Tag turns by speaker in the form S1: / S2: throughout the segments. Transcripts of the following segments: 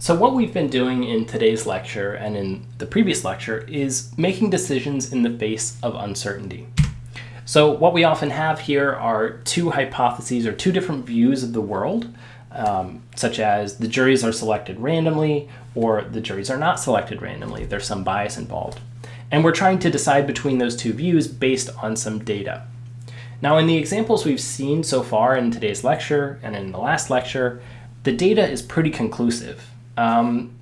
S1: So what we've been doing in today's lecture and in the previous lecture is making decisions in the face of uncertainty. So what we often have here are two hypotheses or two different views of the world, such as the juries are selected randomly or the juries are not selected randomly. There's some bias involved. And we're trying to decide between those two views based on some data. Now, in the examples we've seen so far in today's lecture and in the last lecture, the data is pretty conclusive.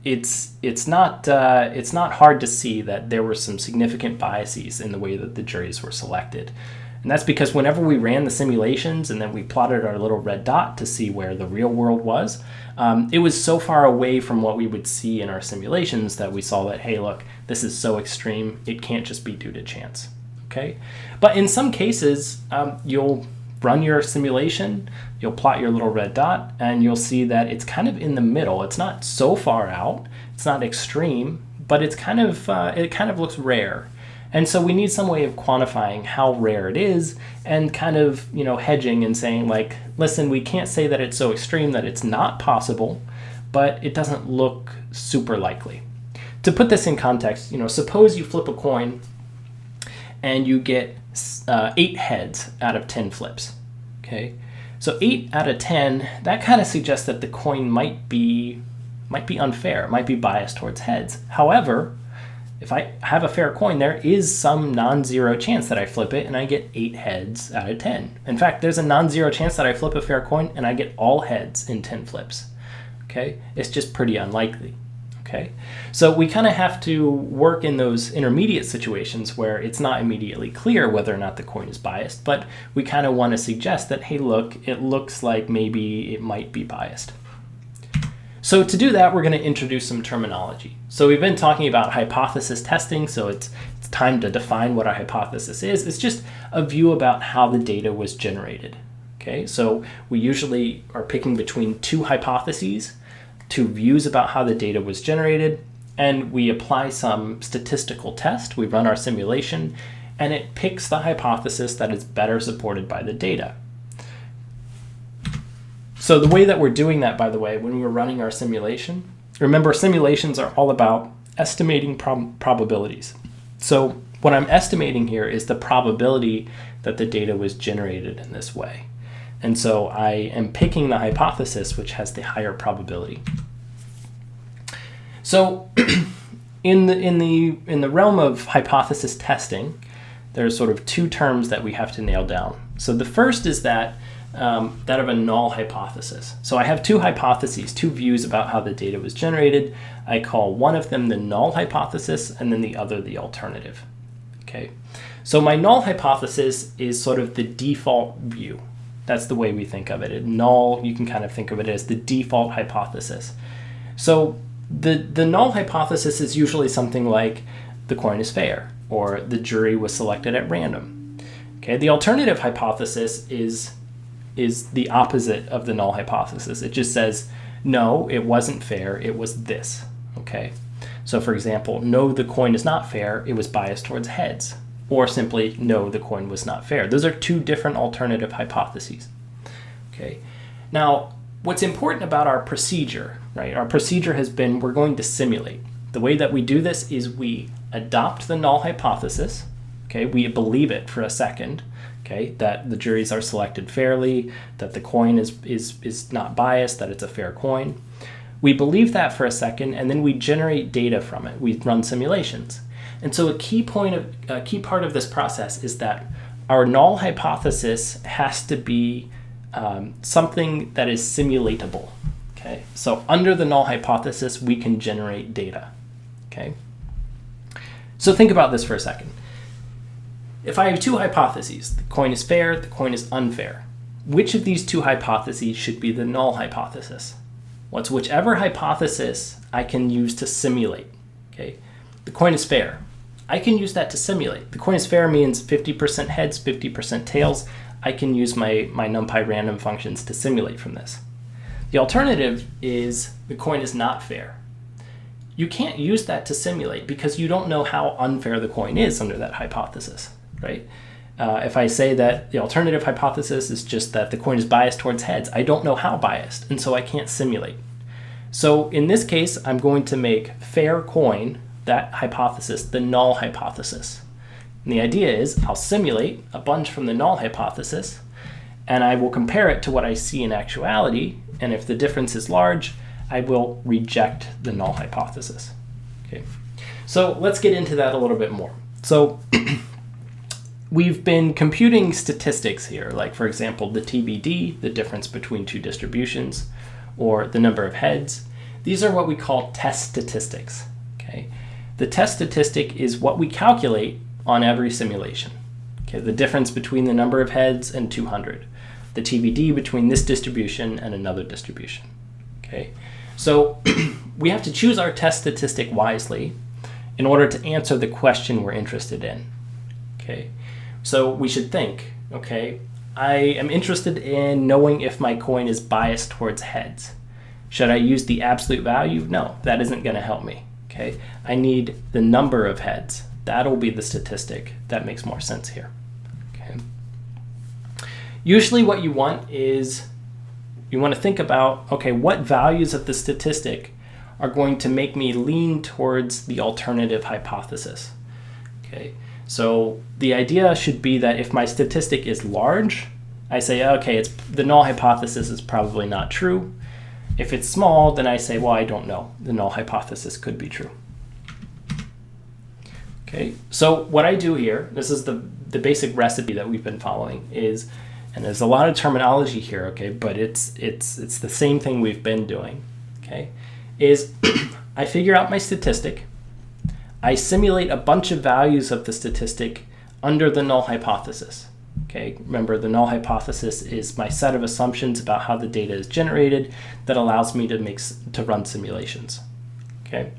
S1: It's not hard to see that there were some significant biases in the way that the juries were selected. And that's because whenever we ran the simulations and then we plotted our little red dot to see where the real world was, it was so far away from what we would see in our simulations that we saw that, hey, look, this is so extreme, it can't just be due to chance. Okay? But in some cases, you'll run your simulation, you'll plot your little red dot, and you'll see that it's kind of in the middle. It's not so far out, it's not extreme, but it's kind of it kind of looks rare. And so we need some way of quantifying how rare it is and kind of, hedging and saying like, listen, we can't say that it's so extreme that it's not possible, but it doesn't look super likely. To put this in context, suppose you flip a coin and you get 8 heads out of 10 flips. Okay, so 8 out of 10, that kind of suggests that the coin might be unfair, might be biased towards heads. However, if I have a fair coin, there is some non-zero chance that I flip it and I get 8 heads out of 10. In fact, there's a non-zero chance that I flip a fair coin and I get all heads in 10 flips. Okay, it's just pretty unlikely. Okay, so we kind of have to work in those intermediate situations where it's not immediately clear whether or not the coin is biased, but we kind of want to suggest that, hey, look, it looks like maybe it might be biased. So to do that, we're going to introduce some terminology. So we've been talking about hypothesis testing, so it's time to define what a hypothesis is. It's just a view about how the data was generated. Okay, so we usually are picking between two hypotheses, two views about how the data was generated, and we apply some statistical test. We run our simulation, and it picks the hypothesis that is better supported by the data. So the way that we're doing that, by the way, when we're running our simulation, remember simulations are all about estimating probabilities. So what I'm estimating here is the probability that the data was generated in this way. And so I am picking the hypothesis which has the higher probability. So in the realm of hypothesis testing, there's sort of two terms that we have to nail down. So the first is that of a null hypothesis. So I have two hypotheses, two views about how the data was generated. I call one of them the null hypothesis and then the other the alternative. Okay. So my null hypothesis is sort of the default view. That's the way we think of it. Null, you can kind of think of it as the default hypothesis. So the null hypothesis is usually something like the coin is fair or the jury was selected at random. Okay, the alternative hypothesis is the opposite of the null hypothesis. It just says, no, it wasn't fair, it was this. Okay, so for example, no, the coin is not fair, it was biased towards heads. Or simply, no, the coin was not fair. Those are two different alternative hypotheses. Okay. Now, what's important about our procedure, right? Our procedure has been, we're going to simulate. The way that we do this is we adopt the null hypothesis. Okay, we believe it for a second. Okay, that the juries are selected fairly, that the coin is not biased, that it's a fair coin. We believe that for a second, and then we generate data from it. We run simulations. And so a key part of this process is that our null hypothesis has to be something that is simulatable. Okay, so under the null hypothesis, we can generate data. Okay, so think about this for a second. If I have two hypotheses, the coin is fair, the coin is unfair, which of these two hypotheses should be the null hypothesis? Well, it's whichever hypothesis I can use to simulate. Okay, the coin is fair. I can use that to simulate. The coin is fair means 50% heads, 50% tails. I can use my NumPy random functions to simulate from this. The alternative is the coin is not fair. You can't use that to simulate because you don't know how unfair the coin is under that hypothesis, right? If I say that the alternative hypothesis is just that the coin is biased towards heads, I don't know how biased, and so I can't simulate. So in this case, I'm going to make fair coin, that hypothesis, the null hypothesis. And the idea is I'll simulate a bunch from the null hypothesis, and I will compare it to what I see in actuality, and if the difference is large, I will reject the null hypothesis. Okay. So let's get into that a little bit more. So we've been computing statistics here, like for example, the TBD, the difference between two distributions, or the number of heads. These are what we call test statistics. Okay. The test statistic is what we calculate on every simulation. Okay. The difference between the number of heads and 200. The TBD between this distribution and another distribution. Okay. So we have to choose our test statistic wisely in order to answer the question we're interested in. Okay. So we should think, okay, I am interested in knowing if my coin is biased towards heads. Should I use the absolute value? No, that isn't going to help me. Okay. I need the number of heads. That'll be the statistic. That makes more sense here. Okay. Usually what you want is you want to think about, okay, what values of the statistic are going to make me lean towards the alternative hypothesis. Okay. So the idea should be that if my statistic is large, I say, okay, the null hypothesis is probably not true. If it's small, then I say, well, I don't know. The null hypothesis could be true. Okay, so what I do here, this is the basic recipe that we've been following is, and there's a lot of terminology here, okay, but it's the same thing we've been doing, okay, is I figure out my statistic, I simulate a bunch of values of the statistic under the null hypothesis. Okay, remember the null hypothesis is my set of assumptions about how the data is generated that allows me to run simulations. Okay,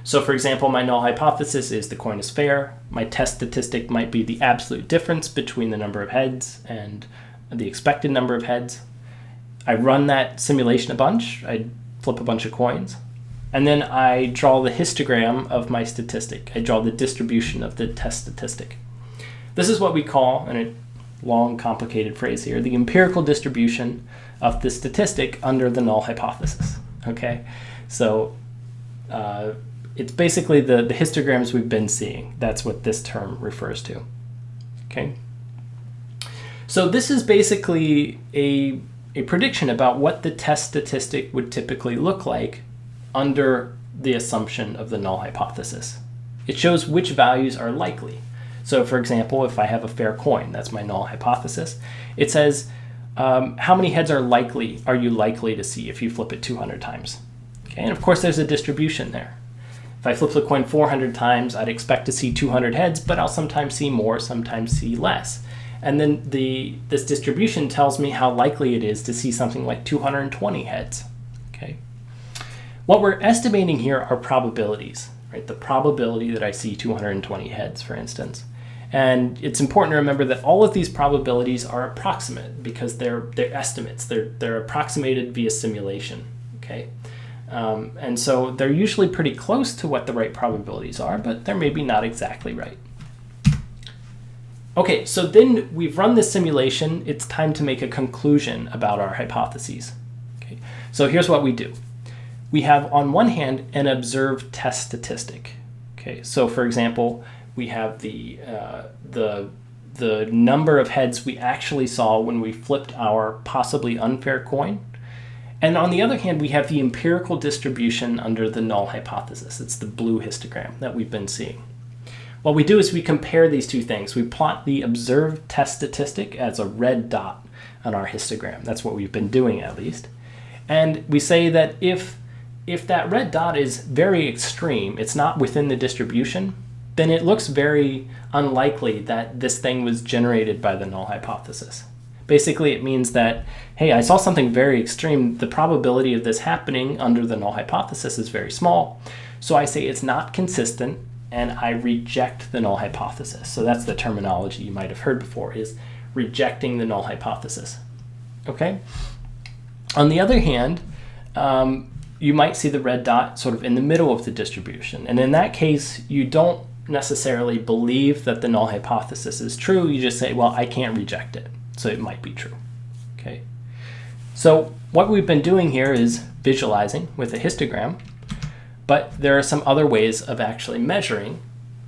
S1: so for example, my null hypothesis is the coin is fair. My test statistic might be the absolute difference between the number of heads and the expected number of heads. I run that simulation a bunch. I flip a bunch of coins. And then I draw the histogram of my statistic. I draw the distribution of the test statistic. This is what we call, in a long, complicated phrase here, the empirical distribution of the statistic under the null hypothesis. Okay, so it's basically the histograms we've been seeing. That's what this term refers to. Okay, so this is basically a prediction about what the test statistic would typically look like under the assumption of the null hypothesis. It shows which values are likely. So for example, if I have a fair coin, that's my null hypothesis, it says how many heads are you likely to see if you flip it 200 times. Okay, and of course there's a distribution there. If I flip the coin 400 times, I'd expect to see 200 heads, but I'll sometimes see more, sometimes see less. And then this distribution tells me how likely it is to see something like 220 heads. Okay. What we're estimating here are probabilities, right? The probability that I see 220 heads, for instance. And it's important to remember that all of these probabilities are approximate because they're estimates. They're approximated via simulation, okay? And so they're usually pretty close to what the right probabilities are, but they're maybe not exactly right. Okay, so then we've run this simulation. It's time to make a conclusion about our hypotheses. Okay, so here's what we do. We have, on one hand, an observed test statistic. Okay, so for example, we have the number of heads we actually saw when we flipped our possibly unfair coin. And on the other hand, we have the empirical distribution under the null hypothesis. It's the blue histogram that we've been seeing. What we do is we compare these two things. We plot the observed test statistic as a red dot on our histogram. That's what we've been doing, at least. And we say that if that red dot is very extreme, it's not within the distribution, then it looks very unlikely that this thing was generated by the null hypothesis. Basically, it means that, hey, I saw something very extreme. The probability of this happening under the null hypothesis is very small. So I say it's not consistent, and I reject the null hypothesis. So that's the terminology you might have heard before, is rejecting the null hypothesis. Okay? On the other hand, you might see the red dot sort of in the middle of the distribution. And in that case, you don't necessarily believe that the null hypothesis is true. You just say, well, I can't reject it, so it might be true. Okay. So what we've been doing here is visualizing with a histogram, but there are some other ways of actually measuring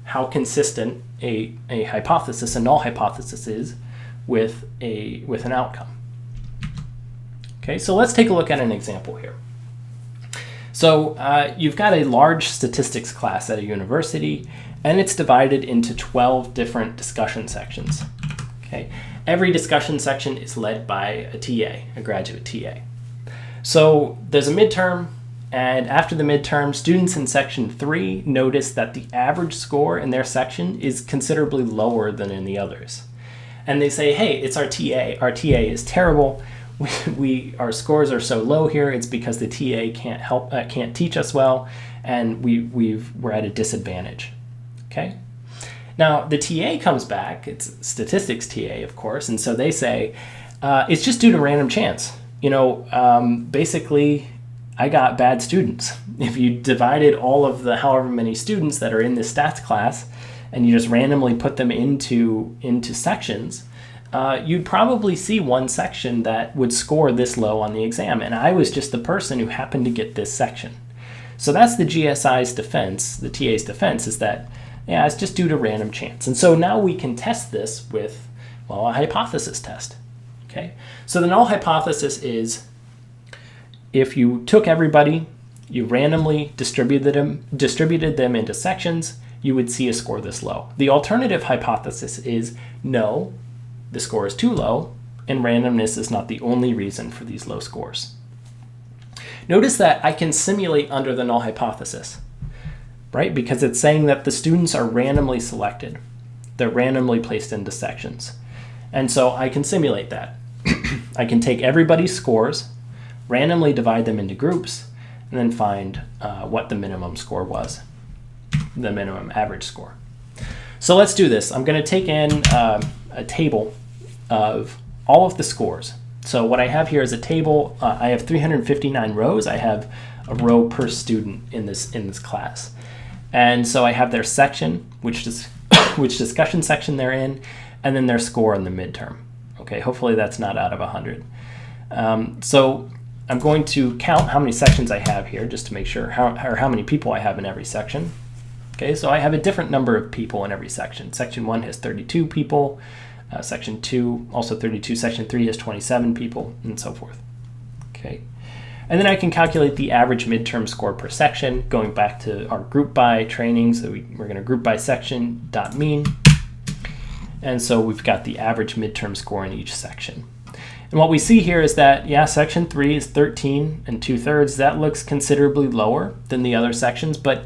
S1: how consistent a hypothesis, a null hypothesis, is with an outcome. Okay, so let's take a look at an example here. So you've got a large statistics class at a university, and it's divided into 12 different discussion sections. Okay, every discussion section is led by a TA, a graduate TA. So there's a midterm, and after the midterm, students in section 3 notice that the average score in their section is considerably lower than in the others. And they say, hey, it's our TA. Our TA is terrible. Our scores are so low here. It's because the TA can't teach us well, and we're at a disadvantage. Okay. Now the TA comes back. It's statistics TA, of course, and so they say it's just due to random chance. Basically, I got bad students. If you divided all of the however many students that are in this stats class, and you just randomly put them into sections, you'd probably see one section that would score this low on the exam, and I was just the person who happened to get this section. So that's the GSI's defense, the TA's defense, is that, yeah, it's just due to random chance. And so now we can test this with, well, a hypothesis test. Okay, so the null hypothesis is if you took everybody, you randomly distributed them into sections, you would see a score this low. The alternative hypothesis is no, the score is too low, and randomness is not the only reason for these low scores. Notice that I can simulate under the null hypothesis, right? Because it's saying that the students are randomly selected. They're randomly placed into sections. And so I can simulate that. I can take everybody's scores, randomly divide them into groups, and then find what the minimum score was, the minimum average score. So let's do this. I'm going to take in a table of all of the scores. So what I have here is a table. I have 359 rows. I have a row per student in this class. And so I have their section, which discussion section they're in, and then their score in the midterm. Okay, hopefully that's not out of 100. So I'm going to count how many sections I have here just to make sure how many people I have in every section. Okay, so I have a different number of people in every section. Section 1 has 32 people, section 2 also 32, section 3 has 27 people, and so forth. Okay, and then I can calculate the average midterm score per section, going back to our group by training. So we're going to group by section dot mean, and so we've got the average midterm score in each section. And what we see here is that, yeah, section 3 is 13 2/3. That looks considerably lower than the other sections, but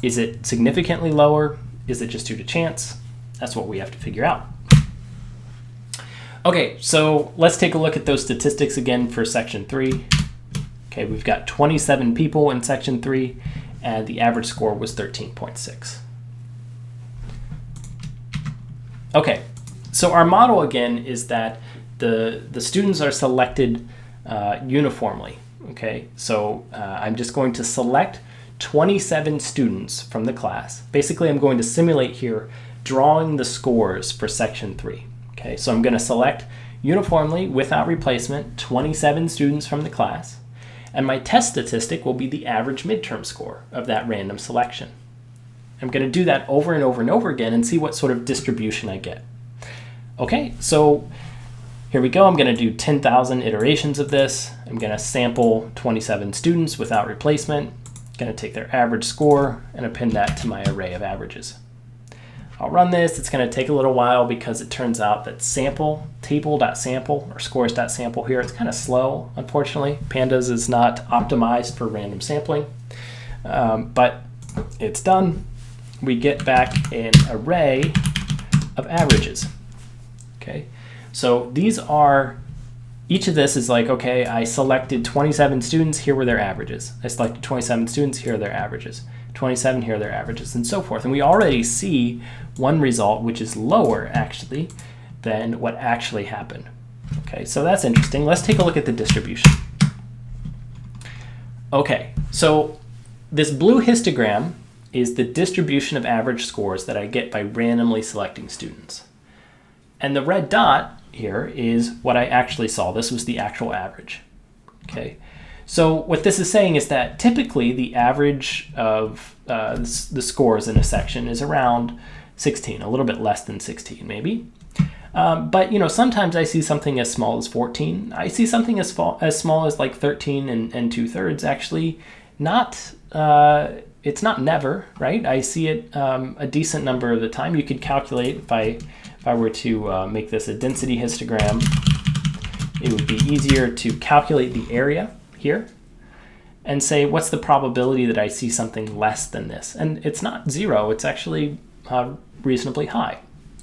S1: is it significantly lower? Is it just due to chance? That's what we have to figure out. Okay, so let's take a look at those statistics again for section 3. Okay, we've got 27 people in section 3, and the average score was 13.6. Okay, so our model again is that the students are selected uniformly. Okay, so I'm just going to select 27 students from the class. Basically, I'm going to simulate here drawing the scores for section 3. Okay, so I'm going to select uniformly without replacement 27 students from the class, and my test statistic will be the average midterm score of that random selection. I'm going to do that over and over and over again and see what sort of distribution I get. Okay, so here we go. I'm going to do 10,000 iterations of this. I'm going to sample 27 students without replacement. Going to take their average score and append that to my array of averages. I'll run this. It's going to take a little while because it turns out that table.sample or scores.sample here, it's kind of slow, unfortunately. Pandas is not optimized for random sampling, but it's done. We get back an array of averages. Okay, so these are, each of this is like, okay, I selected 27 students, here were their averages. I selected 27 students, here are their averages. 27, here are their averages, and so forth. And we already see one result which is lower, actually, than what actually happened. Okay, so that's interesting. Let's take a look at the distribution. Okay, so this blue histogram is the distribution of average scores that I get by randomly selecting students. And the red dot here is what I actually saw. This was the actual average. Okay, so what this is saying is that typically the average of the scores in a section is around 16, a little bit less than 16 maybe. But sometimes I see something as small as 14. I see something as small as like 13 and 2/3. Actually, not it's not never, right? I see it a decent number of the time. You could calculate if I were to make this a density histogram. It would be easier to calculate the area here and say, what's the probability that I see something less than this? And it's not 0, it's actually reasonably high.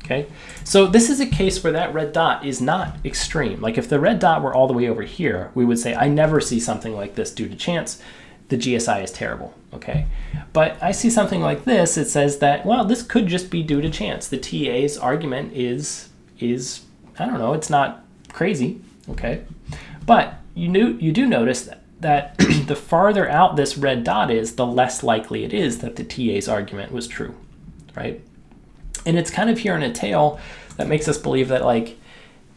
S1: Okay, so this is a case where that red dot is not extreme. Like if the red dot were all the way over here, we would say, I never see something like this due to chance. The GSI is terrible, okay? But I see something like this, it says that, well, this could just be due to chance. The TA's argument is I don't know, it's not crazy, okay? But you do notice that the farther out this red dot is, the less likely it is that the TA's argument was true, right? And it's kind of here in a tail that makes us believe that like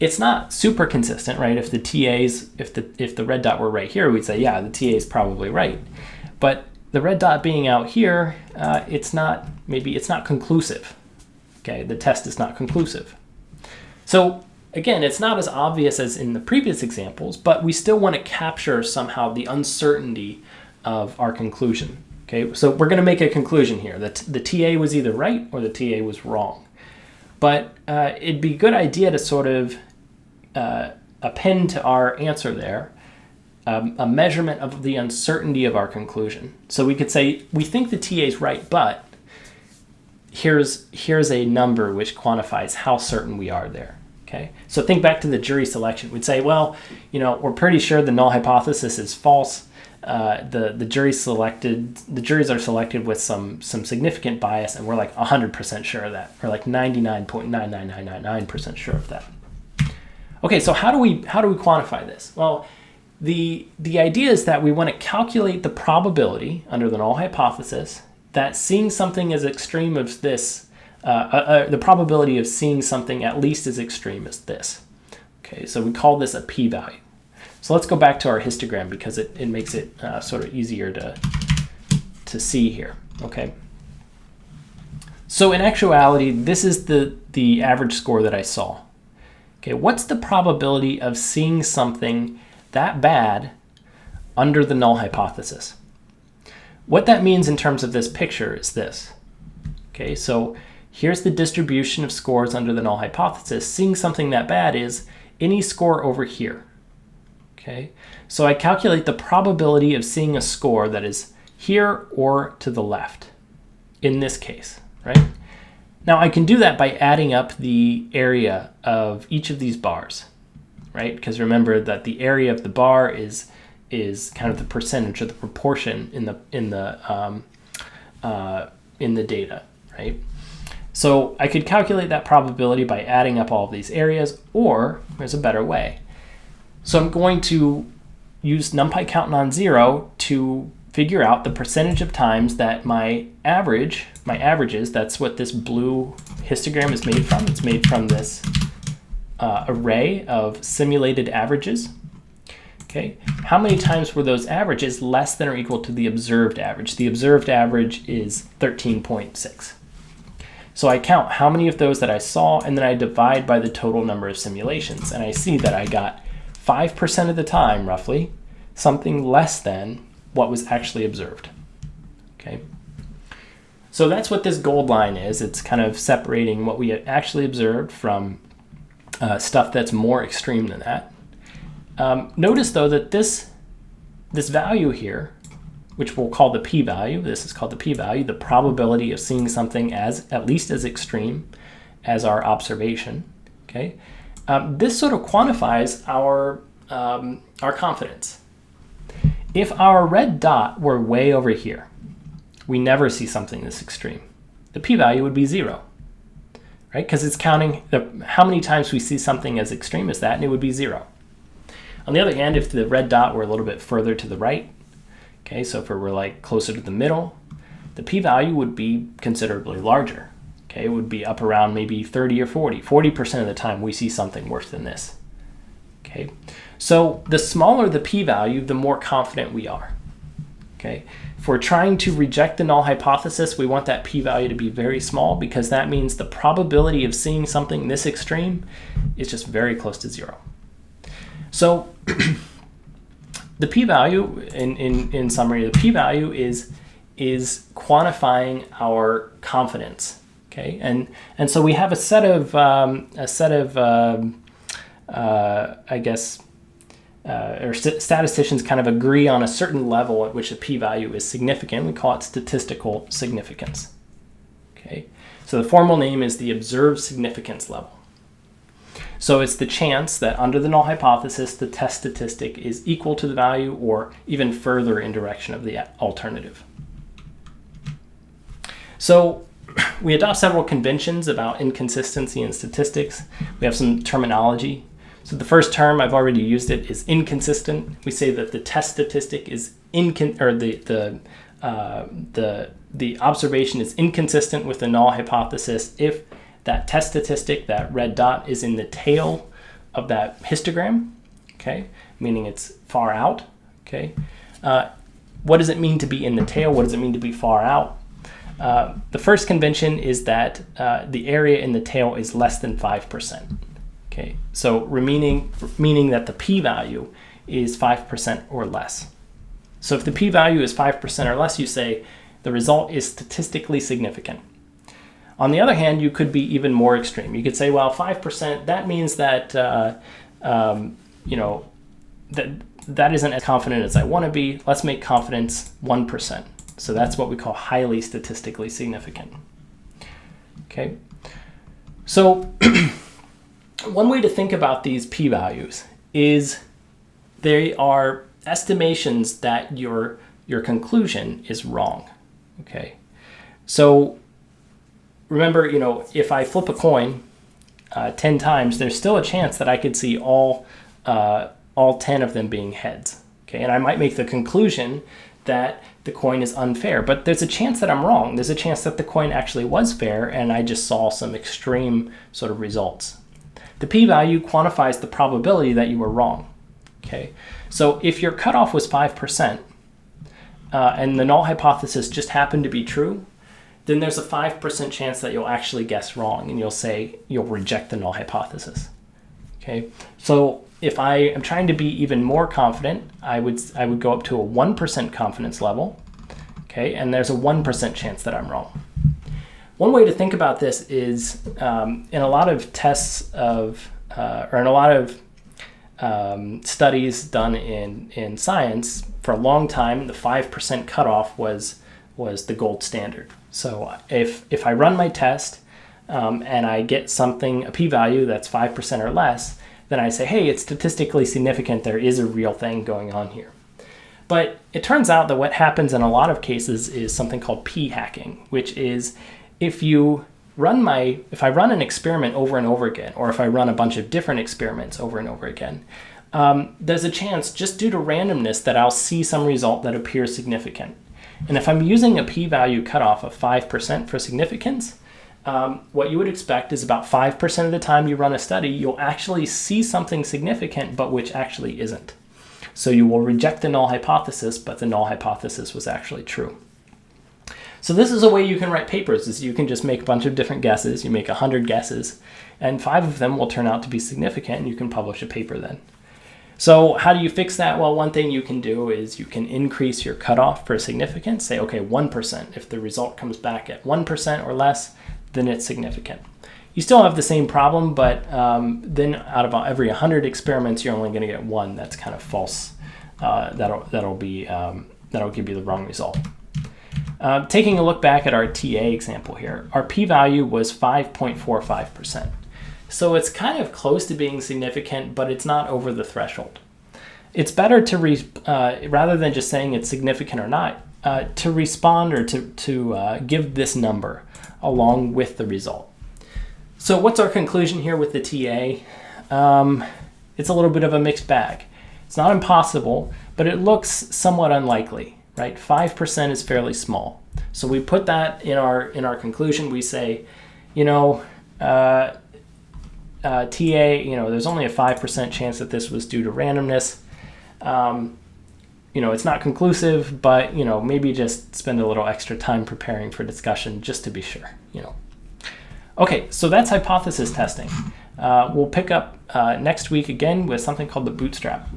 S1: it's not super consistent, right? If the red dot were right here, we'd say, yeah, the TA is probably right. But the red dot being out here, it's not conclusive. Okay, the test is not conclusive. So again, it's not as obvious as in the previous examples, but we still want to capture somehow the uncertainty of our conclusion. Okay, so we're going to make a conclusion here that the TA was either right or the TA was wrong. But it'd be a good idea to sort of append to our answer there a measurement of the uncertainty of our conclusion. So we could say, we think the TA is right, but here's a number which quantifies how certain we are there. Okay, so think back to the jury selection. We'd say, well, we're pretty sure the null hypothesis is false. The juries are selected with some significant bias, and we're like 100% sure of that. We're like 99.99999% sure of that. Okay, so how do we quantify this? Well, the idea is that we want to calculate the probability under the null hypothesis that seeing something as extreme as this, the probability of seeing something at least as extreme as this. Okay, so we call this a p-value. So let's go back to our histogram because it makes it sort of easier to see here. Okay. So in actuality, this is the average score that I saw. Okay, what's the probability of seeing something that bad under the null hypothesis? What that means in terms of this picture is this. Okay, so here's the distribution of scores under the null hypothesis. Seeing something that bad is any score over here. Okay, so I calculate the probability of seeing a score that is here or to the left in this case, right? Now I can do that by adding up the area of each of these bars, right? Because remember that the area of the bar is kind of the percentage or the proportion in the data, right? So I could calculate that probability by adding up all of these areas, or there's a better way. So I'm going to use NumPy count non-zero to figure out the percentage of times that my averages, that's what this blue histogram is made from. It's made from this array of simulated averages. Okay, how many times were those averages less than or equal to the observed average? The observed average is 13.6. So I count how many of those that I saw, and then I divide by the total number of simulations, and I see that I got 5% of the time, roughly, something less than what was actually observed. Okay, so that's what this gold line is. It's kind of separating what we actually observed from stuff that's more extreme than that. Notice though that this value here, which we'll call the p-value, this is called the p-value, the probability of seeing something as at least as extreme as our observation. Okay, this sort of quantifies our confidence. If our red dot were way over here, we never see something this extreme. The p-value would be 0, right? Because it's counting how many times we see something as extreme as that, and it would be 0. On the other hand, if the red dot were a little bit further to the right, okay, so if it were like closer to the middle, the p-value would be considerably larger. Okay, it would be up around maybe 30 or 40. 40% of the time we see something worse than this. Okay, so the smaller the p-value, the more confident we are. Okay, if we're trying to reject the null hypothesis, we want that p-value to be very small, because that means the probability of seeing something this extreme is just very close to 0. So the p-value, in summary, the p-value is quantifying our confidence. Okay, and so we have a set of I guess, or statisticians kind of agree on a certain level at which a p-value is significant. We call it statistical significance. Okay, so the formal name is the observed significance level. So it's the chance that under the null hypothesis, the test statistic is equal to the value or even further in direction of the alternative. So we adopt several conventions about inconsistency in statistics. We have some terminology. So the first term, I've already used it, is inconsistent. We say that the test statistic is the observation is inconsistent with the null hypothesis if that test statistic, that red dot, is in the tail of that histogram, okay, meaning it's far out. Okay, what does it mean to be in the tail? What does it mean to be far out? The first convention is that the area in the tail is less than 5%. Okay, so meaning that the p-value is 5% or less. So if the p-value is 5% or less, you say the result is statistically significant. On the other hand, you could be even more extreme. You could say, well, 5%, that means that that isn't as confident as I want to be. Let's make confidence 1%. So that's what we call highly statistically significant. Okay, so one way to think about these p-values is they are estimations that your conclusion is wrong. Okay, so remember, if I flip a coin 10 times, there's still a chance that I could see all 10 of them being heads. Okay, and I might make the conclusion that the coin is unfair, but there's a chance that I'm wrong. There's a chance that the coin actually was fair and I just saw some extreme sort of results. The p-value quantifies the probability that you were wrong. Okay, so if your cutoff was 5% and the null hypothesis just happened to be true, then there's a 5% chance that you'll actually guess wrong and you'll reject the null hypothesis. Okay, so if I am trying to be even more confident, I would go up to a 1% confidence level. Okay, and there's a 1% chance that I'm wrong. One way to think about this is in a lot of tests or in a lot of studies done in science, for a long time, the 5% cutoff was the gold standard. So if I run my test and I get a p-value that's 5% or less, then I say, hey, it's statistically significant. There is a real thing going on here. But it turns out that what happens in a lot of cases is something called p-hacking, which is if I run an experiment over and over again, or if I run a bunch of different experiments over and over again, there's a chance, just due to randomness, that I'll see some result that appears significant. And if I'm using a p-value cutoff of 5% for significance, what you would expect is about 5% of the time you run a study, you'll actually see something significant, but which actually isn't. So you will reject the null hypothesis, but the null hypothesis was actually true. So this is a way you can write papers, is you can just make a bunch of different guesses. You make 100 guesses, and 5 of them will turn out to be significant, and you can publish a paper then. So how do you fix that? Well, one thing you can do is you can increase your cutoff for significance. Say, okay, 1%. If the result comes back at 1% or less, then it's significant. You still have the same problem, but then out of every 100 experiments, you're only going to get one that's kind of false. That'll give you the wrong result. Taking a look back at our TA example here, our p-value was 5.45%. So it's kind of close to being significant, but it's not over the threshold. It's better to, rather than just saying it's significant or not, to respond or to give this number along with the result. So what's our conclusion here with the TA? It's a little bit of a mixed bag. It's not impossible, but it looks somewhat unlikely, right? 5% is fairly small. So we put that in our conclusion. We say, TA, there's only a 5% chance that this was due to randomness. It's not conclusive, but, maybe just spend a little extra time preparing for discussion just to be sure, Okay, so that's hypothesis testing. We'll pick up next week again with something called the bootstrap.